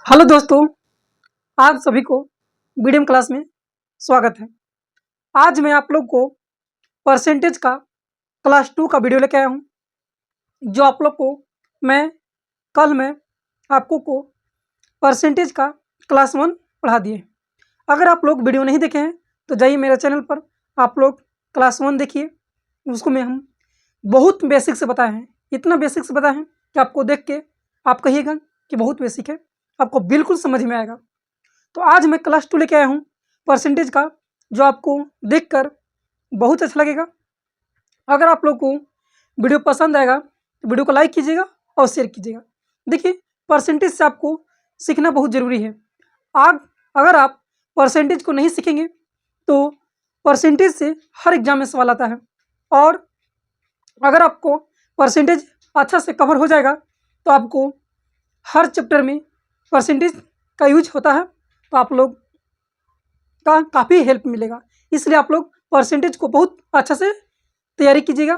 Hello दोस्तों, आप सभी को बीडीएम क्लास में स्वागत है। आज मैं आप लोग को परसेंटेज का क्लास 2 का वीडियो लेके आया हूँ, जो आप लोग को मैं कल में आपको को परसेंटेज का क्लास 1 पढ़ा दिए। अगर आप लोग वीडियो नहीं देखे हैं तो जाइए मेरे चैनल पर, आप लोग क्लास 1 देखिए। उसको में हम बहुत बेसिक से बताए हैं, इतना बेसिक से बताए हैं कि आपको देख के आप कहिएगा कि बहुत बेसिक है, आपको बिल्कुल समझ में आएगा। तो आज मैं क्लास 2 लेके आया हूँ परसेंटेज का, जो आपको देखकर बहुत अच्छा लगेगा। अगर आप लोग को वीडियो पसंद आएगा तो वीडियो को लाइक कीजिएगा और शेयर कीजिएगा। देखिए, परसेंटेज से आपको सीखना बहुत ज़रूरी है। आग अगर आप परसेंटेज को नहीं सीखेंगे तो परसेंटेज से हर एग्जाम में सवाल आता है, और अगर आपको परसेंटेज अच्छा से कवर हो जाएगा तो आपको हर चैप्टर में परसेंटेज का यूज होता है, तो आप लोग का काफ़ी हेल्प मिलेगा। इसलिए आप लोग परसेंटेज को बहुत अच्छा से तैयारी कीजिएगा,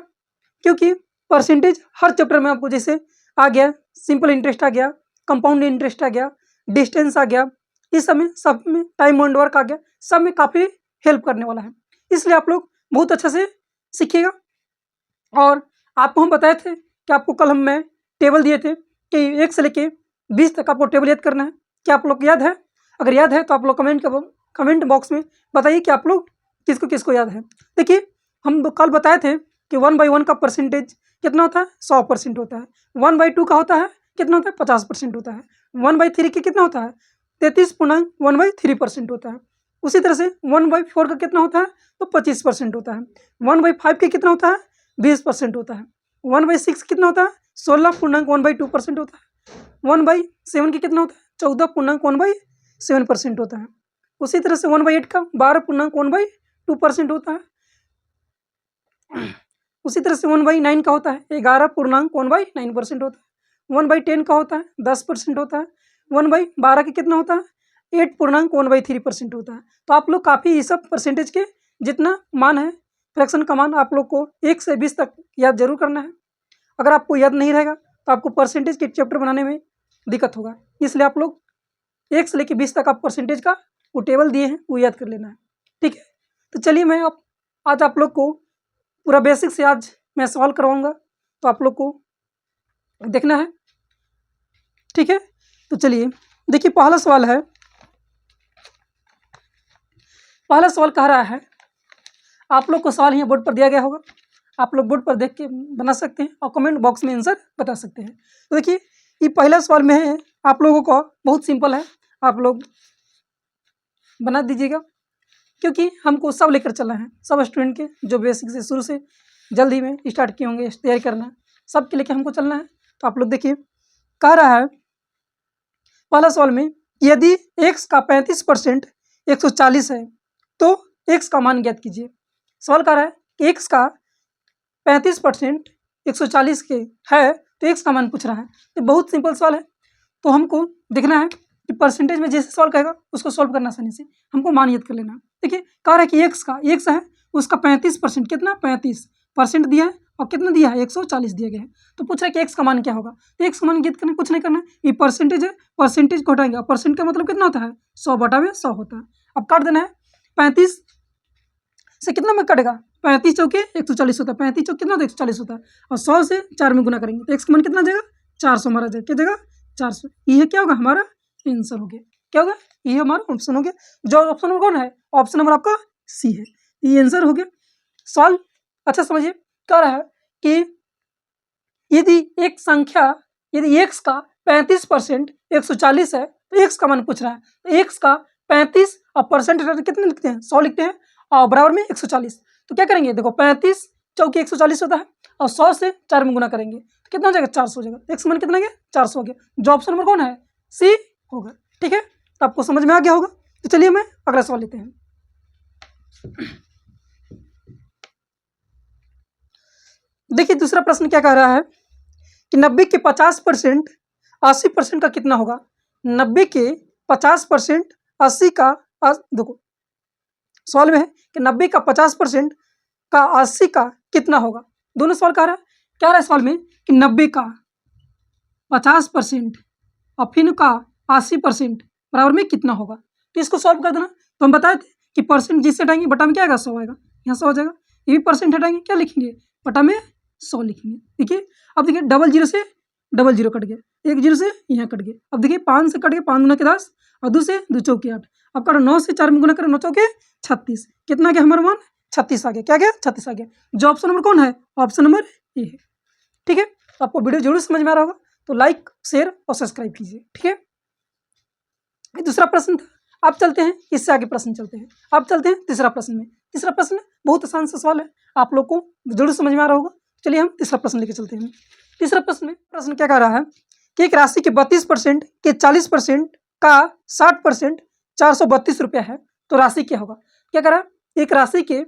क्योंकि परसेंटेज हर चैप्टर में आपको जैसे आ गया, सिंपल इंटरेस्ट आ गया, कंपाउंड इंटरेस्ट आ गया, डिस्टेंस आ गया, इस सब में टाइम एंड वर्क आ गया, सब में काफ़ी हेल्प करने वाला है। इसलिए आप लोग बहुत अच्छा से सीखिएगा। और आपको हम बताए थे कि आपको कल मैं टेबल दिए थे कि 1 से लेके 20 तक आपको टेबल याद करना है। क्या आप लोग को याद है? अगर याद है तो आप लोग कमेंट बॉक्स में बताइए कि आप लोग किसको किसको याद है। देखिए, हम कल बताए थे कि 1/1 का परसेंटेज कितना होता है? 100% होता है। 1/2 का होता है कितना होता है? 50% होता है। 1/3 का कितना होता है? 33.1/3% होता है। उसी तरह से 1/4 का कितना होता है? तो 25% होता है। 1/5 का कितना होता है? 20% होता है। 1/6 कितना होता है? 16.1/2% होता है। 1/7 का कितना होता है? 14.1/7% होता है। उसी तरह से 1/8 का 12.1/2% होता है। उसी तरह से 1/9 का होता है 11.1/9% होता है। 1/10 का होता है 10% होता है। 1/12 का कितना होता है? 8.1/3% होता है। तो आप लोग काफ़ी ये सब परसेंटेज के जितना मान है, फ्रैक्शन का मान आप लोग को 1 से 20 तक याद जरूर करना है। अगर आपको याद नहीं रहेगा तो आपको परसेंटेज के चैप्टर बनाने में दिक्कत होगा। इसलिए आप लोग 1 से लेकर 20 तक आप परसेंटेज का वो टेबल दिए हैं वो याद कर लेना है, ठीक है। तो चलिए, मैं आज आप लोग को पूरा बेसिक से आज मैं सवाल करवाऊंगा, तो आप लोग को देखना है, ठीक है। तो चलिए देखिए, पहला सवाल कह रहा है, आप लोग को सवाल यहाँ बोर्ड पर दिया गया होगा, आप लोग बोर्ड पर देख के बना सकते हैं और कमेंट बॉक्स में आंसर बता सकते हैं। तो देखिए, ये पहला सवाल में है, आप लोगों को बहुत सिंपल है, आप लोग बना दीजिएगा, क्योंकि हमको सब लेकर चलना है, सब स्टूडेंट के जो बेसिक से शुरू से जल्दी में स्टार्ट किए होंगे तैयारी करना, सबके लेकर हमको चलना है। तो आप लोग देखिए, कह रहा है पहला सवाल में, यदि x का 35% 140 है तो x का मान ज्ञात कीजिए। सवाल कह रहा है कि x का 35% 140 के है तो x का मान पूछ रहा है। तो बहुत सिंपल सवाल है, तो हमको देखना है कि परसेंटेज में जैसे सवाल कहेगा उसको सॉल्व करना आसानी से, हमको मान याद कर लेना है। देखिए, कह रहा है कि x है, उसका 35% कितना? 35% दिया है, और कितना दिया है? 140 दिया गया है। तो पूछ रहा है कि x का मान क्या होगा। तो x का मान ज्ञात करना, कुछ नहीं करना है, ये परसेंटेज है, परसेंटेज को हटाएंगे, परसेंट का मतलब कितना होता है? 100/100 होता है। अब काट देना है, 35 से कितना में कटेगा? 35 चौके 140 होता है, 35 चौक कितना होता है? 140 होता है, और 100 से 4 में गुना करेंगे तो x का मान कितना जाएगा? 400 हमारा जाएगा, क्या जाएगा? 400। ये क्या होगा? हमारा आंसर हो गया। क्या होगा? ये हमारा ऑप्शन हो गया। जो ऑप्शन नंबर कौन है? ऑप्शन नंबर आपका सी है, ये आंसर हो गया। सवाल अच्छा समझिए, क्या रहा है कि यदि एक संख्या, यदि x का 35% 140 है तो x का मान पूछ रहा है, तो x का 35 और परसेंट कितने लिखते हैं? 100 लिखते हैं, और बराबर में 140। तो क्या करेंगे? देखो, 35 चौके 140 होता है, और 100 से 4 में गुना करेंगे तो कितना हो जाएगा? 400 हो जाएगा। x मान कितना गया? 400 हो गया। जो ऑप्शन नंबर कौन है? सी होगा, ठीक है। तो आपको समझ में आ गया होगा। तो चलिए मैं अगला सवाल लेते हैं। देखिए, दूसरा प्रश्न क्या कह रहा है कि 90 के 50% 80% का कितना होगा? 90 के 50% 80 का देखो, सवाल में है कि 90 का 50% का 80 का कितना होगा। दोनों सवाल कह रहा है, क्या रहा है सवाल में कि 90 का 50% और फिर का 80% बराबर में कितना होगा। तो इसको सॉल्व कर देना। तो हम बताए थे कि परसेंट जिससे हटाएंगे बटा में क्या आएगा, 100 आएगा, यहाँ 100 हो जाएगा। ये भी परसेंट हटाएंगे, क्या लिखेंगे, बटा में 100 लिखेंगे। देखिए अब देखिए डबल जीरो से डबल जीरो कट गया, एक जीरो से यहाँ कट गया। अब देखिए 5 से कट गया, 5 गुना के 10 और 2 से 2 चौके 8। अब करो 9 से 4 में गुना करें, 9 चौके 36। कितना गया हमारा मान, 36 आ गया। क्या गया, 36 आ गया। जो ऑप्शन नंबर कौन है, ऑप्शन नंबर ए है। ठीक है, तो आपको वीडियो जरूर समझ में आ रहा होगा, तो लाइक शेयर और सब्सक्राइब कीजिए। ठीक है, ये दूसरा प्रश्न था। अब चलते हैं, इससे आगे प्रश्न चलते हैं। अब चलते हैं तीसरा प्रश्न में। तीसरा प्रश्न बहुत आसान सा सवाल है, आप लोग को जरूर समझ में आ रहा होगा। चलिए हम तीसरा प्रश्न लेके चलते हैं। तीसरा प्रश्न में प्रश्न क्या कह रहा है कि एक राशि के 32% के 40% का 60% 432 रुपया है, तो राशि क्या होगा। क्या कह रहा है, एक राशि के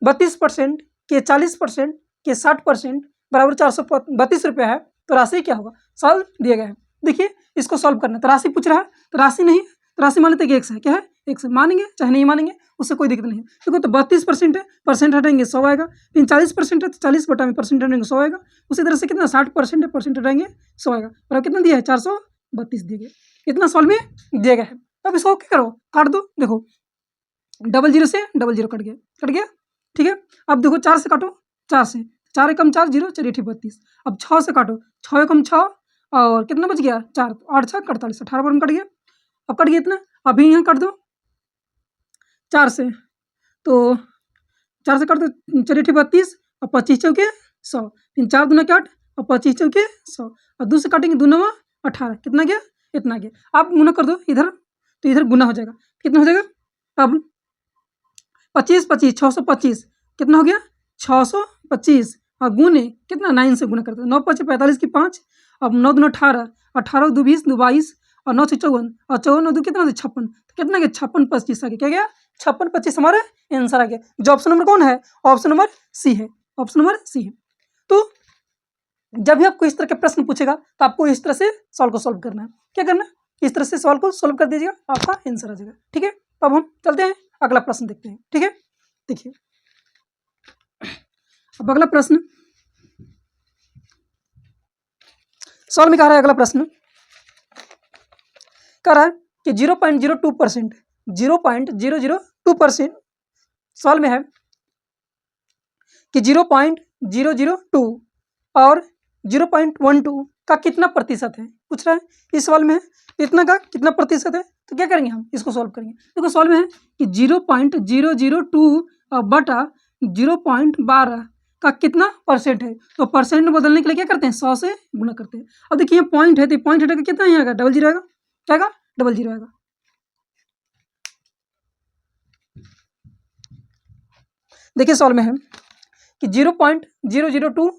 32% के 40% के 60% बराबर 432 रुपया है, तो राशि क्या होगा। सवाल दिया गया है, देखिए इसको सॉल्व करना है। तो राशि पूछ रहा है, तो राशि नहीं, तो राशि मान लेते हैं कि x है। क्या है, x है, मानेंगे चाहे नहीं मानेंगे, उससे कोई दिक्कत नहीं है। देखो तो 32% है, परसेंट हटाएंगे 100 आएगा। फिर 40% है, तो 40 बटा में परसेंट हटाएंगे 100 आएगा। उसी तरह से कितना 60% है, परसेंट हटाएंगे 100 आएगा। और अब कितना दिया है, 432 दिया गया। इतना सॉल्व में दिया गया है। अब इसको क्या करो, काट दो। देखो डबल जीरो से डबल जीरो कट गया, कट गया। ठीक है, अब देखो 4 से काटो, 4 से 4 एकम 4 जीरो, चलिए ठीक 32। अब 6 से काटो, 6 एकम 6 और कितना बच गया 4, 8 6 48, 18 पर कट गया। अब कट गया इतना, अभी यहाँ कर दो 4 से, तो 4 से कर दो, चलिए ठीक 32 और 25 चौके 100, फिर 4 दूना के 8 और 25 चौके 100 और 2 से काटेंगे 2 9 18, कितना गया, इतना गया। आप गुना कर दो इधर, तो इधर गुना हो जाएगा, कितना हो जाएगा। अब 25 25 625 कितना हो गया, 625 और गुने कितना 9 से गुना करते हैं, 9 5 45 की 5। अब 9 दूना 18, 18 2 20 2 22 और 9 से 54 और 54 और 2 कितना 56, तो कितना गया 56 25 आ गया। क्या गया, 56 25 हमारा आंसर आ गया। जो ऑप्शन नंबर कौन है, ऑप्शन नंबर सी है, ऑप्शन नंबर सी है। तो जब भी आपको इस तरह के प्रश्न पूछेगा, तो आपको इस तरह से सवाल को सॉल्व करना है। क्या करना है, इस तरह से सवाल को सॉल्व कर दीजिएगा, आपका आंसर आ जाएगा। ठीक है, अब हम चलते हैं अगला प्रश्न देखते हैं। ठीक है, देखिए अब अगला प्रश्न सवाल में कह रहा है, अगला प्रश्न कह रहा है कि 0.02%, 0.002% सवाल में है कि 0.002 और 0.12 का कितना प्रतिशत है, पूछ रहा है। इस सवाल में है इतना का कितना प्रतिशत है, तो क्या करेंगे हम, इसको सॉल्व करेंगे। देखो सवाल में है कि 0.002 बटा 0.12 का कितना परसेंट है, तो परसेंट में बदलने के लिए क्या करते हैं, 100 से गुना करते हैं। अब देखिए पॉइंट है, तो पॉइंट हटेगा कितना यहाँ आएगा, डबल जीरो आएगा। क्या आएगा, डबल जीरो आएगा। देखिए सवाल में है कि 0.002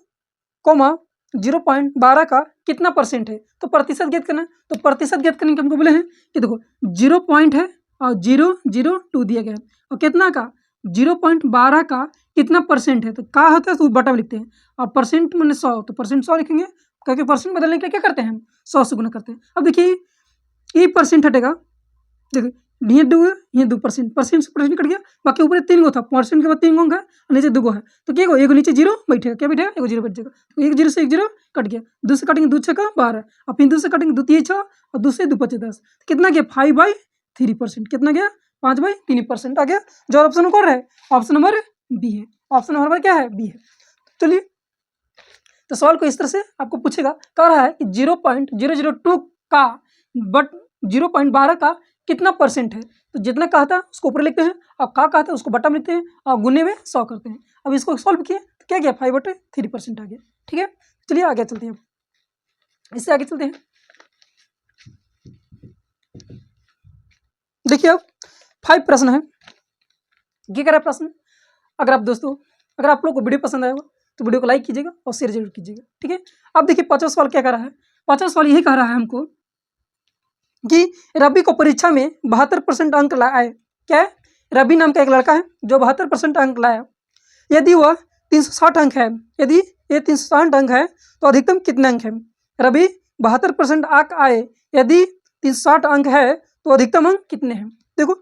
कोमा 0.12 का कितना परसेंट है, तो प्रतिशत ज्ञात करना है। तो प्रतिशत ज्ञात करने के हमको बोले हैं कि देखो 0 पॉइंट है और 0.002 दिया गया है, और कितना का 0.12 का कितना परसेंट है, तो का होता है तो बटा में लिखते हैं, और परसेंट मैंने 100, तो परसेंट 100 लिखेंगे, क्योंकि परसेंट बदलने के लिए क्या करते हैं हम 100 से गुना करते हैं। अब देखिए ये परसेंट हटेगा, देखिए ये 2 है, ये 2%, परसेंट से परसेंट कट गया, बाकी ऊपर 3 गो था, परसेंट के बाद 3 गो है और नीचे 2 गो है, तो क्या एगो नीचे 0 बैठेगा, क्या बैठेगा, एगो 0 बैठ जाएगा। तो 1 0 से 1 0 कट गया, 2 से काटेंगे 2 6 का 12 और फिर 2 से काटेंगे 2 3 6 और 2 से 2 5 10, कितना गया 5/3%, कितना गया 5/3% आ गया। जो ऑप्शन कौन है, ऑप्शन नंबर बी है, ऑप्शन नंबर क्या है, बी है। चलिए तो सवाल को इस तरह से आपको पूछेगा, कह रहा है कि 0.002 का बट 0.12 का कितना परसेंट है, तो जितना कहा था उसको ऊपर लिखते हैं और का कहा था उसको बटा में लिखते हैं और गुने में 100 करते हैं। अब इसको सॉल्व किए तो क्या गया 5/3% आ गया। ठीक है, चलिए आगे चलते हैं, इससे आगे चलते हैं। देखिए अब 5 प्रश्न है, ये कह रहा है प्रश्न। अगर आप दोस्तों, अगर आप लोग को वीडियो पसंद आया हो तो वीडियो को लाइक कीजिएगा और शेयर जरूर कीजिएगा। ठीक है, अब देखिए 50 सवाल क्या कह रहा है, 50 सवाल यही कह रहा है हमको कि रवि को परीक्षा में 72% अंक लाए। क्या है, रवि नाम का एक लड़का है जो 72% अंक लाया। यदि वह 360 अंक है, यदि ये 360 अंक है तो अधिकतम कितने अंक है। रवि 72% अंक आए, यदि 360 अंक है तो अधिकतम अंक कितने हैं। देखो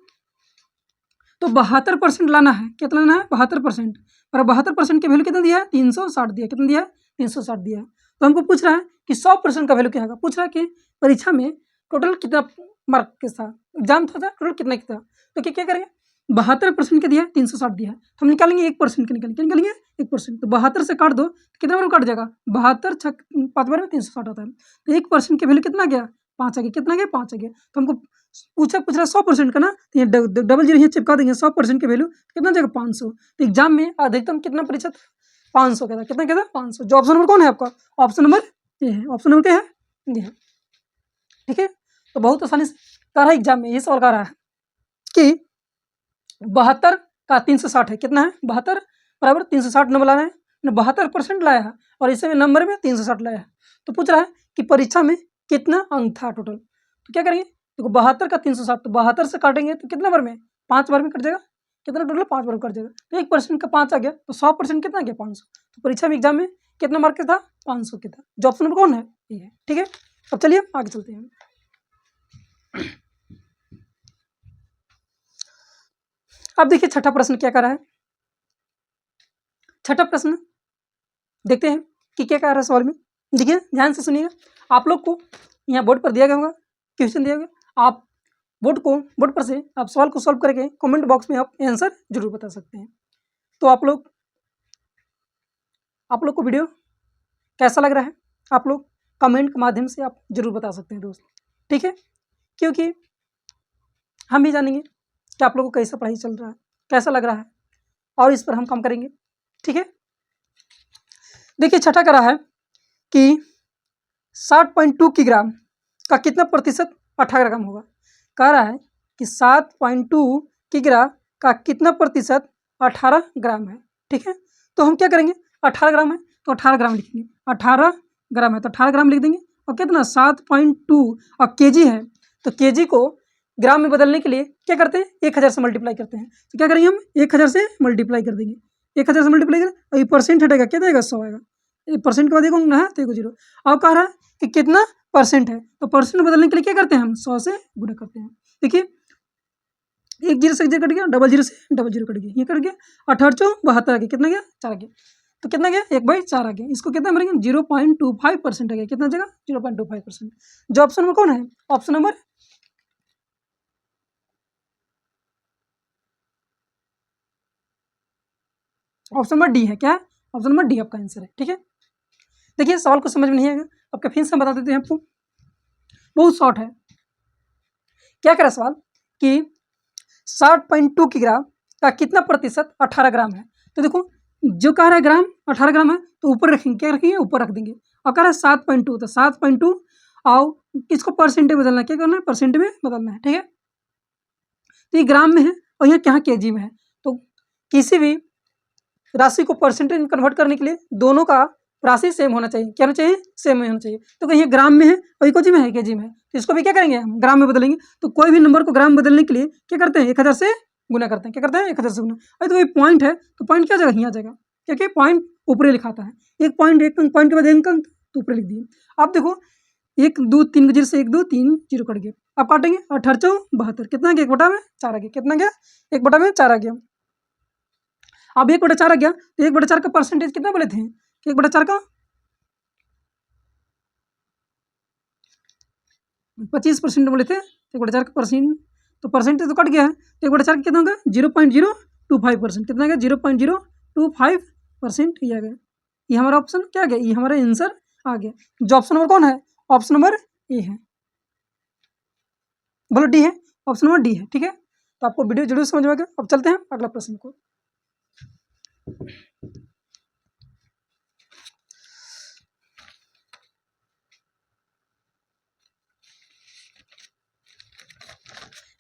तो 72% लाना है, कितना लाना है 72%, और 72% की वैल्यू कितना दिया है 360 दिया, कितना दिया है 360 दिया है। तो हमको पूछ रहा है कि 100% का वैल्यू क्या होगा, पूछ रहा है कि परीक्षा में टोटल कितना मार्क के था, एग्जाम था टोटल कितना था। तो क्या करेंगे, 72% का दिया है, 360 दिया है, तो हम निकालेंगे 1% के, निकालेंगे 1%। तो 72 से काट दो तो कितना बार कट जाएगा, 72 छक 5 बार में 360 आता है। तो 1% का वैल्यू कितना गया, 5 आ गया, कितना गया 5 आ गया। तो हमको पूछ रहा है 100% का ना, तो ये डबल जीरो यहाँ चिपका देंगे, 100% की वैल्यू कितना जाएगा 500। तो एग्जाम में अधिकतम कितना प्रतिशत, 500 का था, कितना क्या था 500। जो ऑप्शन नंबर कौन है आपका, ऑप्शन नंबर ये है, ऑप्शन नंबर क्या है ये है, ठीक है। तो बहुत आसानी से कर रहा है एग्जाम में, ये सवाल कर रहा है कि 72 का 360 है, कितना है 72 बराबर 360 नंबर लाना है, 72% लाया है और इसे में नंबर में 360 लाया है। तो पूछ रहा है कि परीक्षा में कितना अंक था टोटल। तो क्या करेंगे, देखो 72 का 360, तो 72 से काटेंगे तो कितना बार में, 5 बार में कट जाएगा, कितना टोटल 5 बार में कट जाएगा। तो 1% का 5 आ गया, तो 100% कितना आ गया 500। तो परीक्षा में एग्जाम में कितना मार्क का था, 500 के था। जो ऑप्शन नंबर कौन है ये है, ठीक है। अब चलिए आगे चलते हैं। अब देखिए छठा प्रश्न क्या कर रहा है। छठा प्रश्न देखते हैं कि क्या कह रहा है सवाल में। देखिए ध्यान से सुनिएगा, आप लोग को यहाँ बोर्ड पर दिया गया होगा, क्वेश्चन दिया गया, आप बोर्ड पर से आप सवाल को सॉल्व करके कमेंट बॉक्स में आप आंसर जरूर बता सकते हैं। तो आप लोग को वीडियो कैसा लग रहा है, आप लोग कमेंट के माध्यम से आप जरूर बता सकते हैं दोस्त, ठीक है। क्योंकि हम भी जानेंगे कि आप लोगों को कैसा पढ़ाई चल रहा है, कैसा लग रहा है, और इस पर हम काम करेंगे, ठीक है। देखिए छठा कह रहा है कि 60.2 किग्राम का कितना प्रतिशत 18 ग्राम होगा। कह रहा है कि 7.2 किग्रा का कितना प्रतिशत 18 ग्राम है, ठीक है। तो हम क्या करेंगे, 18 ग्राम है तो 18 ग्राम लिखेंगे, 18 ग्राम है तो 18 ग्राम लिख देंगे। और कितना 7.2 और केजी है, तो केजी को ग्राम में बदलने के लिए क्या करते हैं, 1000 से मल्टीप्लाई करते हैं। तो क्या करेंगे हम 1000 से मल्टीप्लाई कर देंगे, 1000 से मल्टीप्लाई करें और ये परसेंट हटेगा, क्या देगा 100 आएगा, ये परसेंट के बाद देखो ना है तो 0। अब कह रहा है कि कितना परसेंट है, तो परसेंट बदलने के लिए क्या करते हैं हम 100 से गुणा करते हैं। देखिए 1 जीरो से 1 जीरो कट गया, डबल जीरो से डबल जीरो कट गया, ये कट गया, 18 चौ 72 आ गया, कितना गया 4 आ गया। तो कितना गया 1/4 आ गया, इसको कितना भरेंगे 0.25% आ गया, कितना जगह 0.25%। जो ऑप्शन नंबर कौन है, ऑप्शन नंबर डी है, क्या है ऑप्शन नंबर डी आपका आंसर है, ठीक है। देखिए सवाल को समझ में नहीं आएगा, आपका फिर से बता देते हैं आपको, बहुत शॉर्ट है। क्या कह रहा सवाल कि 60.2 किग्रा का कितना प्रतिशत 18 ग्राम है। तो देखो जो कह रहा है ग्राम 18 ग्राम है तो ऊपर रखेंगे, क्या रखेंगे ऊपर रख देंगे, और कह रहा है 7.2, तो 7.2 और इसको परसेंट में बदलना है, क्या करना है परसेंट में बदलना है, ठीक है। तो ये ग्राम में है और यहाँ क्या केजी में है, तो किसी भी राशि को परसेंटेज में कन्वर्ट करने के लिए दोनों का राशि सेम होना चाहिए, क्या होना चाहिए सेम होना चाहिए। तो कहीं ग्राम में है और केजी में है, केजी में है, तो इसको भी क्या करेंगे हम ग्राम में बदलेंगे। तो कोई भी नंबर को ग्राम बदलने के लिए क्या करते हैं 1000 से गुना करते हैं, क्या करते हैं 1000 से गुना। अरे तो कोई पॉइंट है तो पॉइंट क्या जगह यहाँ जाएगा, क्योंकि पॉइंट ऊपरी लिखाता है, एक पॉइंट के बाद एक अंक तो ऊपर लिख दिए। अब देखो 1 2 3 जीरो से 1 2 3 जीरो कट गया, अब काटेंगे 18 चौ 72, कितना गया 1/4 आ गया, कितना गया 1/4 आ गया। अब 1/4 आ गया तो 1/4 का परसेंटेज कितना बोले थे, 1/4 का 25% बोले थे, 1/4 का परसेंट, तो परसेंटेज तो कट गया है, तो 1/4 कितना होगा 0.025%, कितना गया 0.025% ये आ गया। ये हमारा ऑप्शन क्या आ गया, ये हमारा आंसर आ गया। जो ऑप्शन नंबर कौन है, ऑप्शन नंबर ए है, बोलो डी है, ऑप्शन नंबर डी है, ठीक है। तो आपको वीडियो जरूर समझ में आ गया। अब चलते हैं अगला प्रश्न को।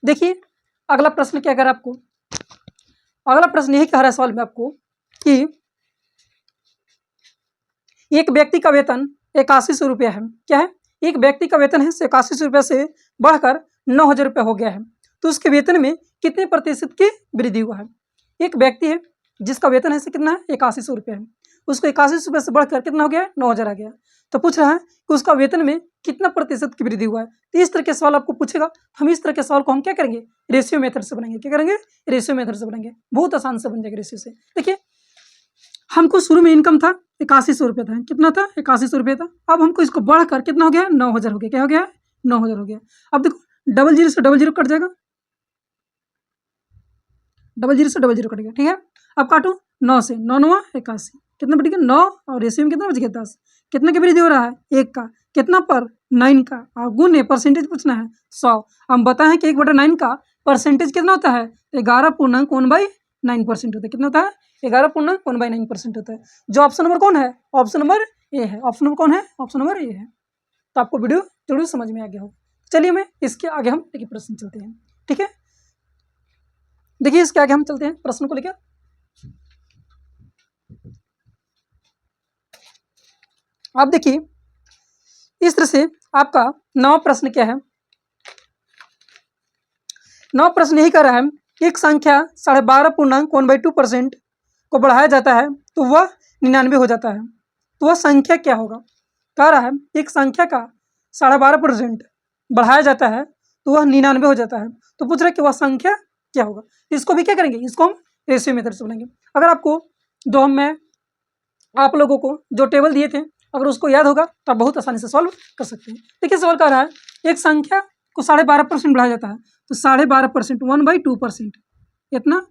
देखिए अगला प्रश्न क्या कह रहा है आपको, अगला प्रश्न यही कह रहा है सवाल में आपको कि एक व्यक्ति का वेतन 8100 रुपया है, क्या है एक व्यक्ति का वेतन है 8100 रुपया से बढ़कर 9000 रुपया हो गया है, तो उसके वेतन में कितने प्रतिशत की वृद्धि हुआ है। एक व्यक्ति है जिसका वेतन है कितना है 8100 रुपया है, उसको 8100 रुपये से बढ़कर कितना हो गया है 9000 आ गया। तो पूछ रहा है कि उसका वेतन में कितना प्रतिशत की वृद्धि हुआ है। तो इस तरह के सवाल आपको पूछेगा, हम इस तरह के सवाल को हम क्या करेंगे रेशियो मेथड से बनाएंगे, क्या करेंगे रेशियो मेथड से बनाएंगे, बहुत आसान से बन जाएगा रेशियो से। देखिए हमको शुरू में इनकम था 8100 रुपये था, कितना था 8100 रुपये था, अब हमको इसको बढ़कर कितना हो गया 9000 हो गया, क्या हो गया 9000 हो गया। अब देखो डबल जीरो से डबल जीरो कट जाएगा, डबल जीरो से डबल जीरो कट गया, ठीक है। अब काटो 9 से, 9 9 81, कितना बच गया 9, और रेशियो में कितना बच गया 10। कितने की वृद्धि हो रहा है? 1 का, कितना पर 9 का, और गुने परसेंटेज पूछना है 100। हम बताएं कि 1/9 का परसेंटेज कितना होता है? 11.1/9% होता है। कितना होता है? 11.1/9% होता है। जो ऑप्शन नंबर कौन है? ऑप्शन नंबर ए है। ऑप्शन नंबर कौन है? ऑप्शन नंबर ए है। तो आपको वीडियो जरूर समझ में आ गया होगा। चलिए मैं इसके आगे हम देखिए प्रश्न चलते हैं, ठीक है। देखिए इसके आगे हम चलते हैं प्रश्न को लेकर। आप देखिए इस तरह से आपका 9वां प्रश्न क्या है? 9वां प्रश्न यही कह रहा है कि एक संख्या 12.1/2% को बढ़ाया जाता है तो वह 99 हो जाता है, तो वह संख्या क्या होगा? कह रहा है एक संख्या का 12.5% बढ़ाया जाता है तो वह 99 हो जाता है, तो पूछ रहा है कि वह संख्या क्या होगा? इसको भी क्या करेंगे? इसको हम रेशियो मेथड से बनाएंगे। अगर आपको दो में आप लोगों को जो टेबल दिए थे अगर उसको याद होगा तो आप बहुत आसानी से सॉल्व कर सकते हैं। देखिए सवाल कह रहा है एक संख्या को 12.5% बढ़ाया जाता है, तो 12.5% 1/2% इतना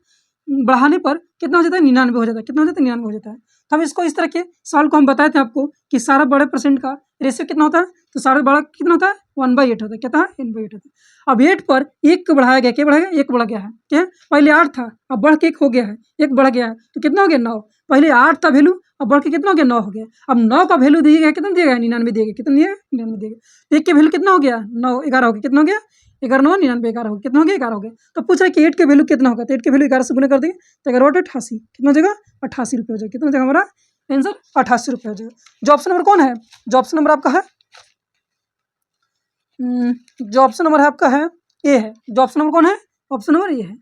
बढ़ाने पर कितना हो जाता है? 99 हो जाता है। कितना हो जाता है? 99 हो जाता है। तो हम इसको इस तरह के सवाल को हम बताए थे आपको कि 12% का रेशियो कितना होता है? तो 12 कितना होता है? 1/8 होता है। कितना है? 1/8 होता है। अब 8 पर 1 को बढ़ाया गया, क्या बढ़ाया गया? 1 बढ़ गया है, क्या है? पहले 8 था, अब बढ़ के 1 हो गया है, 1 बढ़ गया है, तो कितना हो गया? 9। पहले 8 था वैल्यू, अब बढ़ के कितना हो गया? 9 हो गया। अब 9 का वैल्यू दिया गया, कितना दिया गया? 99 दिया गया। कितना दिया गया? 99 दिया गया। 1 के वैल्यू कितना हो गया? 9, 11 हो गया। कितना हो गया? 11 9 99, 11 हो गया। कितना हो गया? 11 हो गया। तो पूछ रहा है कि 8 के वैल्यू कितना होगा? तो 8 के वैल्यू 11 से गुना कर देंगे तो 11 88, कितना हो जाएगा? 88 रुपये हो जाएगा। कितना हो जाएगा हमारा आंसर? 88 रुपये हो जाएगा। जो ऑप्शन नंबर कौन है? जो ऑप्शन नंबर आपका है जो ऑप्शन नंबर है आपका है ए है। जो ऑप्शन नंबर कौन है? ऑप्शन नंबर ए है,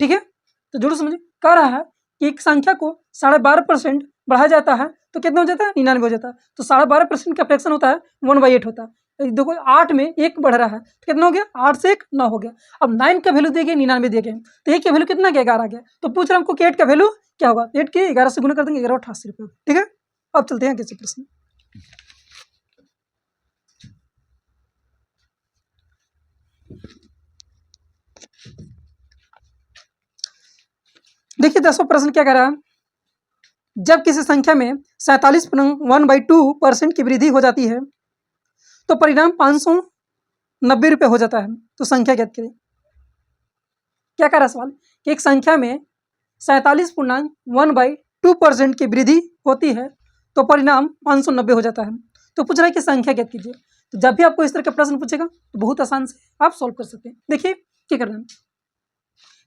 ठीक है। तो जरूर समझिए। कह रहा है कि एक संख्या को 12.5% बढ़ाया जाता है तो कितना हो जाता है? 99 हो जाता है। तो 12.5% का फ्रैक्शन होता है 1/8 होता है। तो देखो 8 में 1 बढ़ रहा है तो कितना हो गया? 8 से 1 9 हो गया। अब 9 का वैल्यू दिया गया, 99 दिया गया, तो 1 का वैल्यू कितना गया? 11 गया। तो पूछ रहा हमको कि 8 का वैल्यू क्या होगा? 8 के 11 से गुना कर देंगे, 1188 रुपये, ठीक है। अब चलते हैं किसी प्रश्न। देखिए 10वां प्रश्न क्या कह रहा है? जब किसी संख्या में 47.1/2% की वृद्धि हो जाती है तो परिणाम 590 रुपये हो जाता है, तो संख्या ज्ञात करें। क्या कह रहा है सवाल कि एक संख्या में 47.1/2% की वृद्धि होती है तो परिणाम 590 हो जाता है, तो पूछ रहा है कि संख्या ज्ञात कीजिए। तो जब भी आपको इस तरह का प्रश्न पूछेगा तो बहुत आसान से आप सॉल्व कर सकते हैं। देखिए क्या करना है,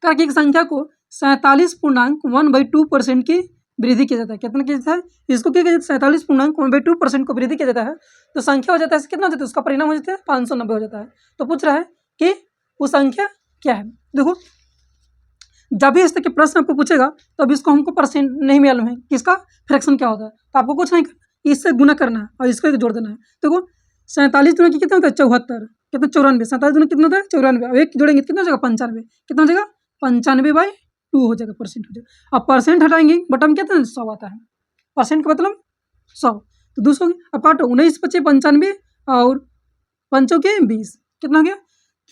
कहा कि एक संख्या को 47.1/2% की वृद्धि किया जाता है। कितना किया जाता है? इसको क्या किया जाता है? 47.1/2% को वृद्धि किया जाता है तो संख्या हो जाता है कितना हो जाता है? उसका परिणाम हो जाता है 590 हो जाता है। तो पूछ रहा है कि वो संख्या क्या है। देखो जब भी इस तरह के प्रश्न आपको पूछेगा तो अब इसको हमको परसेंट नहीं मालूम है कि इसका फ्रैक्शन क्या होता है, तो आपको कुछ नहीं करना, इससे गुना करना है और इसको जोड़ देना है। देखो 47 गुना कितना होता है? 74, कितना 94, 47 गुना कितना होता है? 94, अब एक जोड़ेंगे कितना हो जाएगा? 95, कितना हो जाएगा? 95/2 हो जाएगा, परसेंट हो जाएगा। अब परसेंट हटाएंगे बटन कितना 100 आता है, परसेंट का मतलब 100, तो 200 अब काटो 19 × 5 = 95 और 5 के 20, कितना हो गया?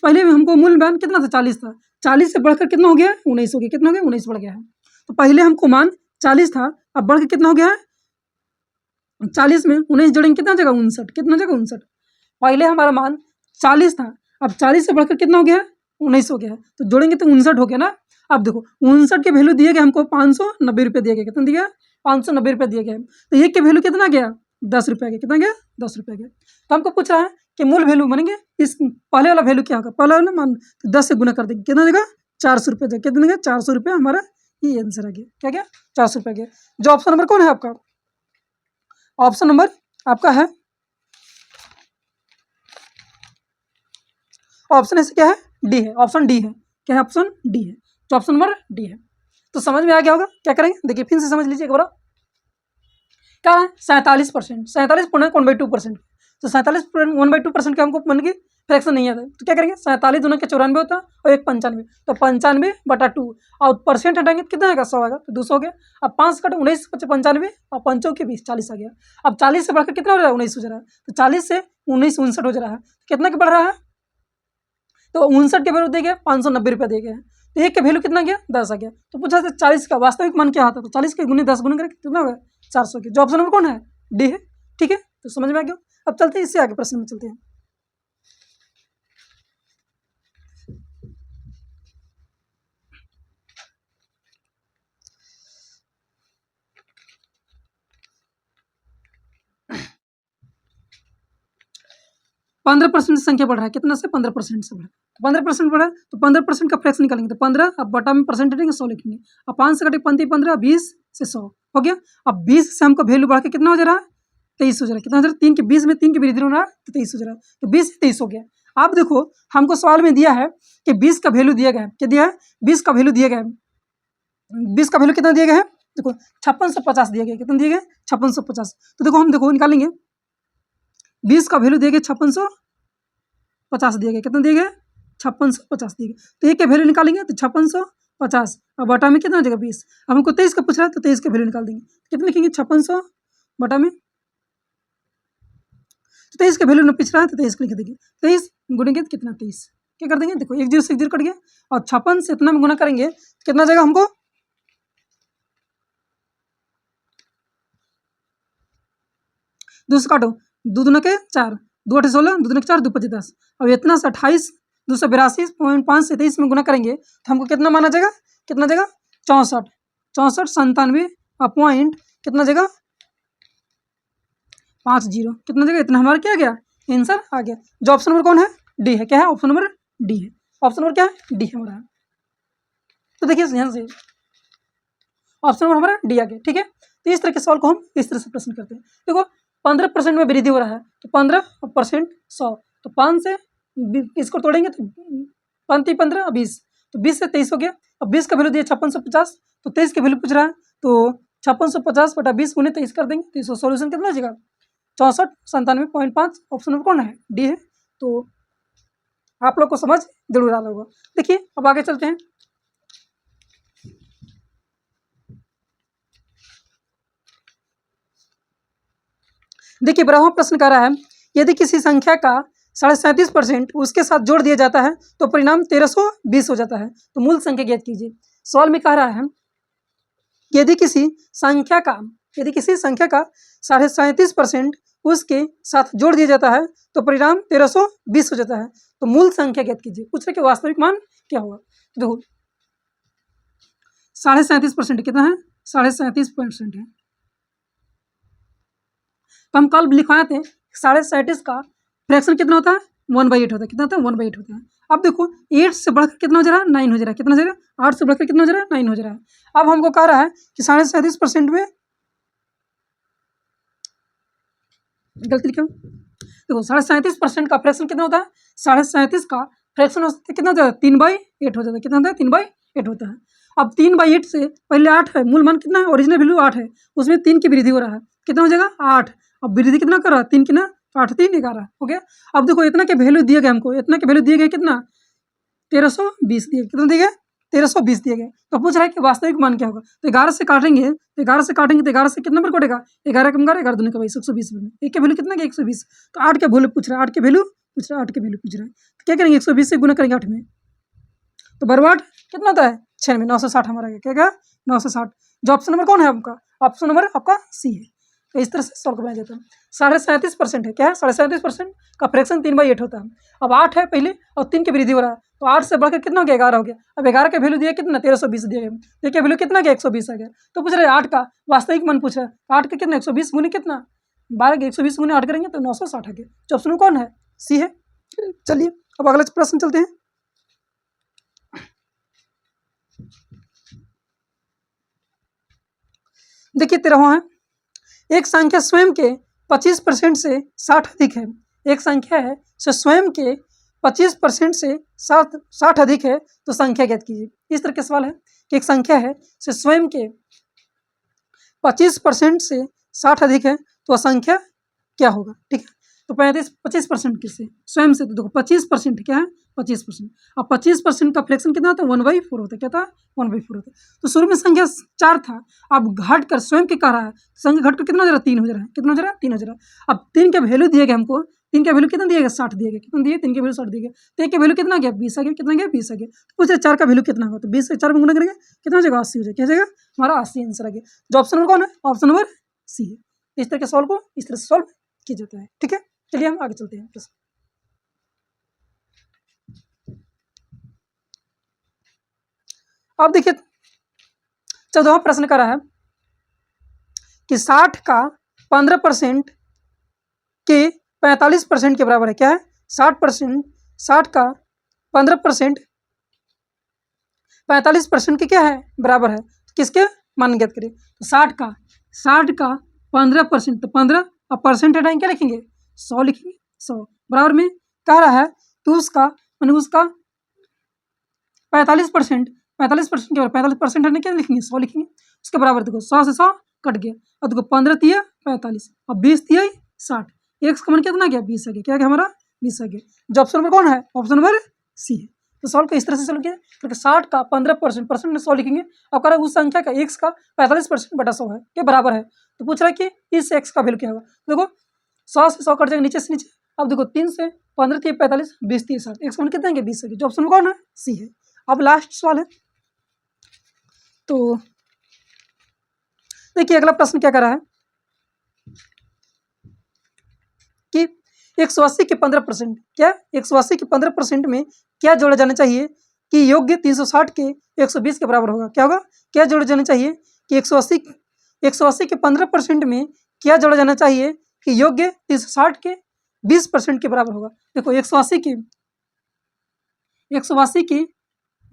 पहले में हमको मूल मान कितना था? 40 था, 40 से बढ़कर कितना हो गया? 19 हो गया। कितना हो गया? 19 बढ़ गया है। तो पहले हमको मान 40 था, अब बढ़ के कितना हो गया है? 40 में 19 जोड़ेंगे कितना हो जाएगा? 59, कितना हो जाएगा? 59। पहले हमारा मान 40 था, अब 40 से बढ़कर कितना हो गया? 19 हो गया है, तो जोड़ेंगे तो 59 हो गया ना। अब देखो 59 के वैल्यू दिए गए हमको 590 रुपये दिए गए। कितना दिया? 590 रुपये दिए गए। तो एक के वैल्यू कितना गया? 10 रुपये गया। कितना गया? 10 रुपये गया। तो हमको पूछ रहा है कि मूल वैल्यू बनेंगे, इस पहले वाला वैल्यू क्या होगा? पहला वाला मान तो 10 से गुना कर देंगे, कितना देगा? 400 रुपये देगा। कितना देगा? 400 रुपये हमारा ये आंसर आ गया। क्या गया? 400 रुपये गया। जो ऑप्शन नंबर कौन है आपका? ऑप्शन नंबर आपका है ऑप्शन ऐसे क्या है? डी है। ऑप्शन डी है। क्या है? ऑप्शन डी है। तो ऑप्शन नंबर डी है। तो समझ में आ गया होगा। क्या करेंगे देखिए फिर से समझ लीजिए एक बार। क्या है? 47%, 47.1/2%। तो 47.1/2% का हमको मन की फ्रैक्शन नहीं आता, तो क्या करेंगे? 47 दूना के 94 होता है और एक 95, तो 95/2 और परसेंट हटाएंगे कितना आएगा? 100 आएगा, तो 200 हो गया। अब 5 कट 19 × 95 और 5 के 20, 40 आ गया। अब 40 से बढ़कर कितना हो रहा है? 19 हो जा रहा है, तो 40 से 1959 हो जा रहा है। कितना के बढ़ रहा है? तो 59 के वैल्यू दिए गए 590 रुपये दिए गए हैं। तो एक का वैल्यू कितना गया? 10 आ गया। तो पूछा था 40 का वास्तविक मान क्या आता है? तो 40 के गुने 10 गुने करें कितना होगा? 400 के। जो ऑप्शन नंबर कौन है? डी है। ठीक है, तो समझ में आ गया। अब चलते हैं इससे आगे प्रश्न में चलते हैं। पंद्रह परसेंट संख्या बढ़ रहा है, कितना से? 15% से बढ़ा। तो 15% बढ़ा तो 15% का फ्रैक्शन निकालेंगे। तो 15 अब बटा में परसेंट हटेंगे 100 लिखेंगे। अब 5 से कटे 15, 20 से 100 हो गया। अब 20 से हमको वैल्यू बढ़ के कितना हो जा रहा है? 23 हो जा रहा है। कितना हो जा रहा है? 3 के 20 में 3 की वृद्धि हो रहा है तो 23 हो जा रहा है। तो 20 से 23 हो गया। आप देखो हमको सवाल में दिया है कि 20 का वैल्यू दिया गया है। क्या दिया है? 20 का वैल्यू दिया गया है। 20 का वैल्यू कितना दिया गया है? देखो 5650 दिया गया। कितना दिया गया? 5650। तो देखो हम देखो निकालेंगे। 20 का वैल्यू दिया गया 5650 दिया गया। कितना दिया गया? 5650 दिया गया। तो एक का वैल्यू निकालेंगे तो 5650 और बटा में कितना हो जाएगा? 20। अब हमको 23 का पूछ रहा है तो 23 का वैल्यू निकाल देंगे। कितना लिखेंगे? 5600 बटा में तो 23 का वैल्यू न पिछ रहा है तो 23 लिख देंगे। 23 गुनेंगे तो कितना? 23। क्या कर देंगे? देखो 1 0 से 1 0 कट गया और 56 से इतना में गुना करेंगे तो कितना जाएगा हमको? 2 से काटो, 2 दूना के 4, 2 8 16, 2 दूना के 4, 2 5 10। अब इतना से 28 282.5 से 23 में गुना करेंगे तो हमको कितना माना जाएगा? कितना जाएगा? 64 97 पॉइंट कितना जाएगा? 50। कितना जगह? इतना हमारा क्या गया? आंसर आ गया। जो ऑप्शन नंबर कौन है? डी है। क्या है? ऑप्शन नंबर डी है। ऑप्शन नंबर क्या है? डी है हमारा। तो देखिए ध्यान से ऑप्शन नंबर हमारा डी आ गया। ठीक है, तो इस तरह के सवाल को हम इस तरह से प्रश्न करते हैं। देखो 15% में वृद्धि हो रहा है तो 15% 100 तो 5 से इसको तोड़ेंगे तो 15 20 तो 20 से 23 हो गया। अब 20 का वैल्यू दिया 5650 तो 23 का वैल्यू पूछ रहा है तो 5650 बटा 20 गुने 23 कर देंगे तो इसका सोल्यूशन कितना हो जाएगा? 64 97.5। ऑप्शन नंबर कौन है? डी है। तो आप लोग को समझ जरूर आ रहा होगा। देखिए अब आगे चलते हैं। देखिए 12वां प्रश्न कह रहा है यदि किसी संख्या का 37.5% उसके साथ जोड़ दिया जाता है तो परिणाम 1320 हो जाता है। तो मूल संख्या ज्ञात कीजिए। सवाल में कह रहा है यदि किसी संख्या का 37.5% उसके साथ जोड़ दिया जाता है तो परिणाम 1320 हो जाता है। तो मूल संख्या ज्ञात कीजिए। पूछ रहे कि वास्तविक मान क्या होगा? तो देखो 37.5% कितना है? 37.5% है। तो हम कल लिखवाए थे 37.5 का फ्रैक्शन कितना होता है? 1/8 होता है। कितना होता है? 1/8 होता है। अब देखो 8 से बढ़कर कितना हो जा रहा है? 9 हो जा रहा है। कितना हो जा रहा है? 8 से बढ़कर कितना हो जा रहा है? 9 हो जा रहा है। अब हमको कह रहा है कि 37.5% में गलती लिखा देखो 37.5% का फ्रैक्शन कितना होता है? 37.5 का फ्रैक्शन कितना होता है? 3/8 हो जाता है। कितना होता है? 3/8 होता है। अब 3/8 से पहले 8 है। मूल मान कितना है? ओरिजिनल वैल्यू 8 है। उसमें 3 की वृद्धि हो रहा है। कितना हो जाएगा? 8। अब वृद्धि कितना कर रहा है? 3 की ना 8 3 11 हो गया। अब देखो इतना के वैल्यू दिए गए हमको। इतना के वैल्यू दिए गए कितना? 1320 दिए। कितना दिए गए? 1320 दिए गए। तो पूछ रहा है कि वास्तविक मान क्या होगा? तो 11 से काटेंगे तो 11 से काटेंगे तो 11 से कितना नंबर कटेगा? 11 कम 11 दूनी का 22 120 में एक के वैल्यू कितना? 120। तो 8 के वैल्यू पूछ रहा है। 8 के वैल्यू पूछ रहा है। 8 के वैल्यू पूछ रहा है तो क्या करेंगे? 120 से गुना करेंगे 8 में तो बर्बाद कितना होता है? 6 में 960 हमारा क्या क्या? 960। जो ऑप्शन नंबर कौन है आपका? ऑप्शन नंबर आपका सी है। तो इस तरह से सॉल्व बनाया जाता है। 37.5% है। क्या है? 37.5% का फ्रैक्शन 3/8 होता है। अब 8 है पहले और 3 की वृद्धि हो रहा है तो 8 से बढ़कर कितना हो गया? 11 हो गया। अब 11 का वैल्यू दिया कितना? 1320 दिया गया। देखिए वैल्यू कितना गया? 120 आ गया। तो पूछ रहे 8 का वास्तविक मान पूछ रहा है। 8 का कितना? 120 गुने कितना? 12 के 120 गुने 8 करेंगे तो 960 आ गया। जो ऑप्शन कौन है? सी है। चलिए अब अगला प्रश्न चलते हैं। देखिए 13वां है एक संख्या स्वयं के 25% से 60 अधिक है। एक संख्या है से स्वयं के 25% से 60 अधिक है तो संख्या ज्ञात कीजिए। इस तरह का सवाल है कि एक संख्या है से स्वयं के 25% से 60 अधिक है तो संख्या क्या होगा? ठीक है, तो 25% किससे? स्वयं से। तो देखो 25% क्या है? 25%। अब 25% का फ्रैक्शन कितना होता है? 1/4 होता है। क्या था? 1/4 होता है। तो शुरू में संख्या 4 था। अब घट कर स्वयं के कह रहा है संख्या घट कर कितना हो जा रहा है? 3 हो जा रहा है। कितना हो जा रहा है? 3 हो जा रहा है। अब 3 के वैल्यू दिए गए हमको 3 का वैल्यू कितना दिया गया 60 दिया गया, कितना दिया 3 का वैल्यू 60 दिया गया, तो 1 का वैल्यू कितना गया 20 आ गया, कितना गया 20 आ गया। तो पूछ रहे 4 का वैल्यू कितना होगा, तो 20 से 4 में गुना करेंगे कितना हो जाएगा 80 हो जाएगा, क्या हो जाएगा हमारा 80 आंसर आ गया। जो ऑप्शन नंबर कौन है, ऑप्शन नंबर सी है। इस तरह के सॉल्व को इस तरह से सॉल्व किया जाता है। ठीक है, चलिए हम आगे चलते हैं प्रश्न। अब देखिए 14वां प्रश्न कर रहा है कि 60 का 15% के 45% के बराबर है। क्या है 60 का 15% 45% के क्या है बराबर है, तो किसके मान ज्ञात करिए। तो 60 का 15%, तो 15 और परसेंट हटाएंगे क्या लिखेंगे 100 लिखेंगे, 100 बराबर में कह रहा है कि उसका 45% के बराबर 45% हटने क्या लिखेंगे 100 लिखेंगे। उसके बराबर देखो 100 से 100 कट गया, और देखो 15 दिया 45 और 20 दिया 60, एक्स का मान कितना गया 20 आ गया, क्या गया हमारा 20 आ गया। जो ऑप्शन नंबर कौन है, ऑप्शन नंबर सी है। तो सॉल्व को इस तरह से सॉल्व किया, क्योंकि 60 का 15% परसेंट में 100 लिखेंगे, और कह रहा है उस संख्या का एक्स का 45% बटा 100 है के बराबर है। तो पूछ रहा है कि इस एक्स का वैल्यू क्या होगा। देखो 100 से 100 कट जाएगा नीचे से नीचे, अब देखो 3 से 15 थी 45, 20 थी 60, एक्स मान कितना है 20 है। जो ऑप्शन कौन है सी है। अब लास्ट सवाल है, तो देखिए अगला प्रश्न क्या कर रहा है कि 180 के 15%, क्या 180 के 15% में क्या जोड़ा जाना चाहिए कि योग्य 360 के 120 के बराबर होगा। क्या होगा, क्या जोड़ा जाना चाहिए कि 180 के 15% में क्या जोड़ा जाना चाहिए कि योग्य 360 के 20% के बराबर होगा। देखो 180 की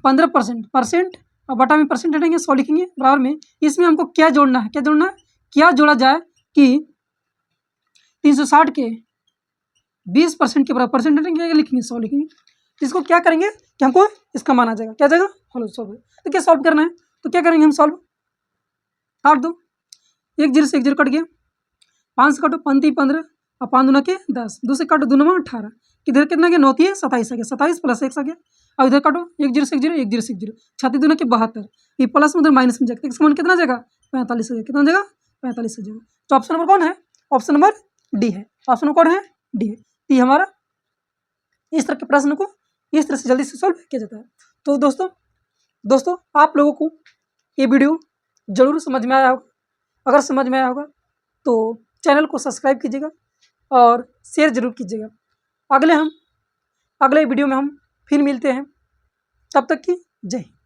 15% और बटा में परसेंट हटेंगे 100 लिखेंगे बराबर में। इसमें हमको क्या जोड़ना है, क्या जोड़ना है, क्या जोड़ा जाए कि 360 के 20% के बराबर परसेंट हटेंगे लिखेंगे 100 लिखेंगे। इसको क्या करेंगे कि हमको इसका मान आ जाएगा, क्या जाएगा हलो सॉल्व। तो क्या सॉल्व करना है, तो क्या करेंगे हम सॉल्व, काट दो 1 0 से 1 0 कट गया, 5 से काटो 5 15 और 5 दूना के 10, 2 से काटो 2 9 18, इधर कितना गया 9 थी 27 आ गया, 27 प्लस 1 आ गया। और इधर काटो 1 0 से 1 0 1 0 से 1 0, 36 दूना के 72, ये प्लस में उधर माइनस में जाएगा, इसका मान कितना जाएगा 45 आ जाएगा, कितना जाएगा 45 आ जाएगा। तो ऑप्शन नंबर कौन है, ऑप्शन नंबर डी है। ऑप्शन नंबर कौन है डी है। तो ये हमारा इस तरह के प्रश्न को इस तरह से जल्दी से सॉल्व किया जाता है। तो दोस्तों आप लोगों को ये वीडियो जरूर समझ में आया होगा। अगर समझ में आया होगा तो चैनल को सब्सक्राइब कीजिएगा और शेयर जरूर कीजिएगा। अगले वीडियो में हम फिर मिलते हैं, तब तक की जय हिंद।